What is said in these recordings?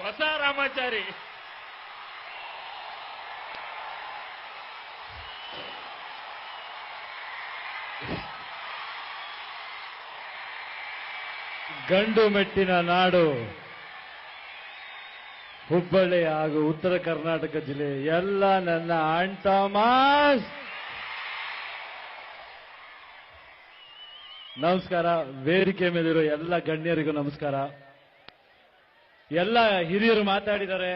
ಹೊಸ ರಾಮಾಚಾರಿ. ಗಂಡು ಮೆಟ್ಟಿನ ನಾಡು ಹುಬ್ಬಳ್ಳಿ ಹಾಗೂ ಉತ್ತರ ಕರ್ನಾಟಕ ಜಿಲ್ಲೆ ಎಲ್ಲ ನನ್ನ ಆಂಟಾಮಾಸ್ ನಮಸ್ಕಾರ. ವೇದಿಕೆ ಮೇಲಿರೋ ಎಲ್ಲ ಗಣ್ಯರಿಗೂ ನಮಸ್ಕಾರ. ಎಲ್ಲ ಹಿರಿಯರು ಮಾತಾಡಿದ್ದಾರೆ.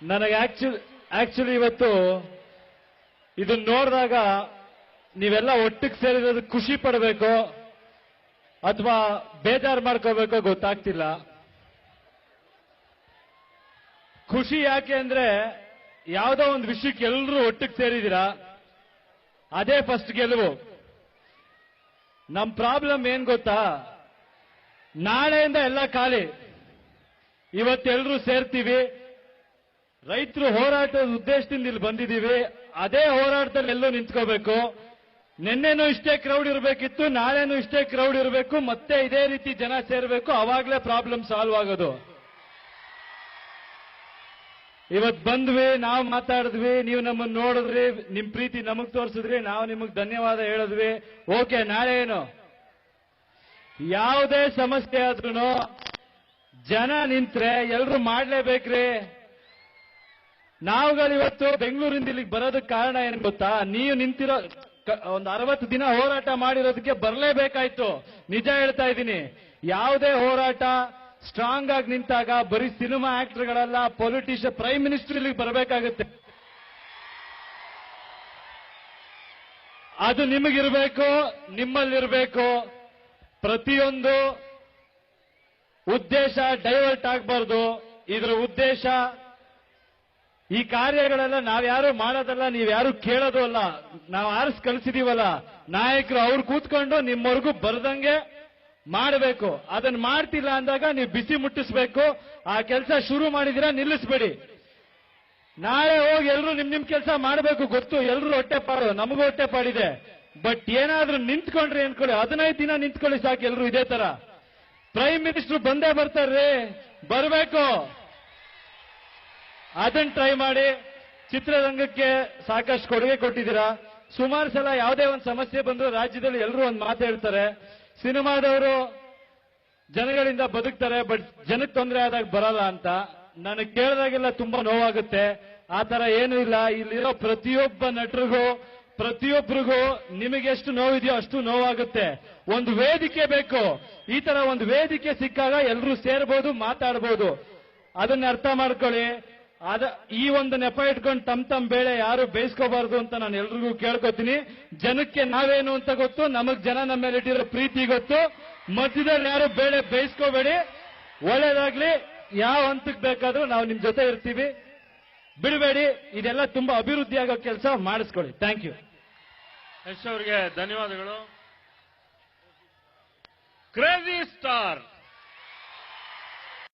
ನನಗೆ ಆಕ್ಚುಲಿ ಇವತ್ತು ಇದನ್ನ ನೋಡಿದಾಗ ನೀವೆಲ್ಲ ಒಟ್ಟಿಗೆ ಸೇರಿರೋದು ಖುಷಿ ಪಡಬೇಕು ಅಥವಾ ಬೇಜಾರು ಮಾಡ್ಕೋಬೇಕೋ ಗೊತ್ತಾಗ್ತಿಲ್ಲ. ಖುಷಿ ಯಾಕೆ ಅಂದ್ರೆ ಯಾವುದೋ ಒಂದು ವಿಷಯಕ್ಕೆ ಎಲ್ಲರೂ ಒಟ್ಟಿಗೆ ಸೇರಿದ್ದೀರಾ, ಅದೇ ಫಸ್ಟ್ ಗೆಲುವು. ನಮ್ ಪ್ರಾಬ್ಲಮ್ ಏನ್ ಗೊತ್ತಾ, ನಾಳೆಯಿಂದ ಎಲ್ಲ ಖಾಲಿ. ಇವತ್ತೆಲ್ಲರೂ ಸೇರ್ತೀವಿ, ರೈತರು ಹೋರಾಟದ ಉದ್ದೇಶದಿಂದ ಇಲ್ಲಿ ಬಂದಿದ್ದೀವಿ. ಅದೇ ಹೋರಾಟದಲ್ಲಿ ಎಲ್ಲೂ ನಿಂತ್ಕೋಬೇಕು. ನಿನ್ನೆನೂ ಇಷ್ಟೇ ಕ್ರೌಡ್ ಇರಬೇಕಿತ್ತು, ನಾಳೆನೂ ಇಷ್ಟೇ ಕ್ರೌಡ್ ಇರಬೇಕು, ಮತ್ತೆ ಇದೇ ರೀತಿ ಜನ ಸೇರಬೇಕು. ಅವಾಗಲೇ ಪ್ರಾಬ್ಲಮ್ ಸಾಲ್ವ್ ಆಗೋದು. ಇವತ್ತು ಬಂದ್ವಿ, ನಾವು ಮಾತಾಡಿದ್ವಿ, ನೀವು ನಮ್ಮನ್ನು ನೋಡಿದ್ರಿ, ನಿಮ್ ಪ್ರೀತಿ ನಮಗ್ ತೋರಿಸಿದ್ರಿ, ನಾವು ನಿಮಗ್ ಧನ್ಯವಾದ ಹೇಳಿದ್ವಿ. ಓಕೆ, ನಾಳೆ ಏನು ಯಾವುದೇ ಸಮಸ್ಯೆ ಆದ್ರೂ ಜನ ನಿಂತ್ರೆ ಎಲ್ರು ಮಾಡ್ಲೇಬೇಕ್ರಿ. ನಾವುಗಳಿವತ್ತು ಬೆಂಗಳೂರಿಂದ ಇಲ್ಲಿಗೆ ಬರೋದಕ್ಕೆ ಕಾರಣ ಏನ್ ಗೊತ್ತಾ, ನೀವು ನಿಂತಿರೋ ಒಂದು 60 ದಿನ ಹೋರಾಟ ಮಾಡಿರೋದಕ್ಕೆ ಬರಲೇಬೇಕಾಯ್ತು. ನಿಜ ಹೇಳ್ತಾ ಇದ್ದೀನಿ. ಯಾವುದೇ ಹೋರಾಟ ಸ್ಟ್ರಾಂಗ್ ಆಗಿ ನಿಂತಾಗ ಬರೀ ಸಿನಿಮಾ ಆಕ್ಟರ್ಗಳಲ್ಲ, ಪೊಲಿಟಿಷಿಯನ್, ಪ್ರೈಮ್ ಮಿನಿಸ್ಟರ್ ಇಲ್ಲಿಗೆ ಬರಬೇಕಾಗುತ್ತೆ. ಅದು ನಿಮಗಿರ್ಬೇಕು, ನಿಮ್ಮಲ್ಲಿರ್ಬೇಕು. ಪ್ರತಿಯೊಂದು ಉದ್ದೇಶ ಡೈವರ್ಟ್ ಆಗಬಾರ್ದು. ಇದರ ಉದ್ದೇಶ ಈ ಕಾರ್ಯಗಳೆಲ್ಲ ನಾವ್ಯಾರು ಮಾಡೋದಲ್ಲ, ನೀವ್ಯಾರು ಕೇಳೋದು ಅಲ್ಲ. ನಾವು ಆರಿಸಿ ಕಳಿಸಿದೀವಲ್ಲ ನಾಯಕರು, ಅವ್ರು ಕೂತ್ಕೊಂಡು ನಿಮ್ಮವರೆಗೂ ಬರ್ದಂಗೆ ಮಾಡಬೇಕು. ಅದನ್ನ ಮಾಡ್ತಿಲ್ಲ ಅಂದಾಗ ನೀವು ಬಿಸಿ ಮುಟ್ಟಿಸ್ಬೇಕು. ಆ ಕೆಲಸ ಶುರು ಮಾಡಿದಿರಾ, ನಿಲ್ಲಿಸ್ಬೇಡಿ. ನಾಳೆ ಹೋಗಿ ಎಲ್ಲರೂ ನಿಮ್ ಕೆಲಸ ಮಾಡಬೇಕು. ಗೊತ್ತು, ಎಲ್ಲರೂ ಹೊಟ್ಟೆಪಾಡು, ನಮಗೂ ಹೊಟ್ಟೆಪಾಡಿದೆ. ಬಟ್ ಏನಾದ್ರೂ ನಿಂತ್ಕೊಂಡ್ರಿ ಅನ್ಕೊಳ್ಳಿ, 15 ದಿನ ನಿಂತ್ಕೊಳ್ಳಿ ಸಾಕು. ಎಲ್ಲರೂ ಇದೇ ತರ ಪ್ರೈಮ್ ಮಿನಿಸ್ಟರ್ ಬಂದೇ ಬರ್ತಾರ್ರಿ, ಬರಬೇಕು. ಅದನ್ನ ಟ್ರೈ ಮಾಡಿ. ಚಿತ್ರರಂಗಕ್ಕೆ ಸಾಕಷ್ಟು ಕೊಡುಗೆ ಕೊಟ್ಟಿದ್ದೀರಾ. ಸುಮಾರು ಸಲ ಯಾವುದೇ ಒಂದು ಸಮಸ್ಯೆ ಬಂದ್ರು ರಾಜ್ಯದಲ್ಲಿ ಎಲ್ಲರೂ ಒಂದು ಮಾತು ಹೇಳ್ತಾರೆ, ಸಿನಿಮಾದವರು ಜನಗಳಿಂದ ಬದುಕ್ತಾರೆ, ಬಟ್ ಜನಕ್ಕೆ ತೊಂದರೆ ಆದಾಗ ಬರಲ್ಲ ಅಂತ. ನನಗೆ ಕೇಳಿದಾಗೆಲ್ಲ ತುಂಬಾ ನೋವಾಗುತ್ತೆ. ಆ ತರ ಏನೂ ಇಲ್ಲ. ಇಲ್ಲಿರೋ ಪ್ರತಿಯೊಬ್ಬ ನಟರಿಗೂ, ಪ್ರತಿಯೊಬ್ಬರಿಗೂ ನಿಮಗೆ ಎಷ್ಟು ನೋವಿದೆಯೋ ಅಷ್ಟು ನೋವಾಗುತ್ತೆ. ಒಂದು ವೇದಿಕೆ ಬೇಕು. ಈ ತರ ಒಂದು ವೇದಿಕೆ ಸಿಕ್ಕಾಗ ಎಲ್ಲರೂ ಸೇರ್ಬೋದು, ಮಾತಾಡ್ಬೋದು. ಅದನ್ನ ಅರ್ಥ ಮಾಡ್ಕೊಳ್ಳಿ. ಈ ಒಂದು ನೆಪ ಇಟ್ಕೊಂಡು ತಮ್ಮ ಬೇಳೆ ಯಾರು ಬೇಯಿಸ್ಕೋಬಾರ್ದು ಅಂತ ನಾನು ಎಲ್ರಿಗೂ ಕೇಳ್ಕೊತೀನಿ. ಜನಕ್ಕೆ ನಾವೇನು ಅಂತ ಗೊತ್ತು, ನಮಗ್ ಜನ ನಮ್ಮ ಮೇಲೆ ಇಟ್ಟಿರೋ ಪ್ರೀತಿ ಗೊತ್ತು. ಮಧ್ಯದಲ್ಲಿ ಯಾರು ಬೇಳೆ ಬೇಯಿಸ್ಕೋಬೇಡಿ. ಒಳ್ಳೇದಾಗ್ಲಿ. ಯಾವ ಹಂತಕ್ಕೆ ಬೇಕಾದ್ರೂ ನಾವು ನಿಮ್ ಜೊತೆ ಇರ್ತೀವಿ, ಬಿಡಬೇಡಿ. ಇದೆಲ್ಲ ತುಂಬಾ ಅಭಿವೃದ್ಧಿ ಆಗೋ ಕೆಲಸ ಮಾಡಿಸ್ಕೊಳ್ಳಿ. Thank you. ಯಶ್ ಅವರಿಗೆ ಧನ್ಯವಾದಗಳು. Crazy star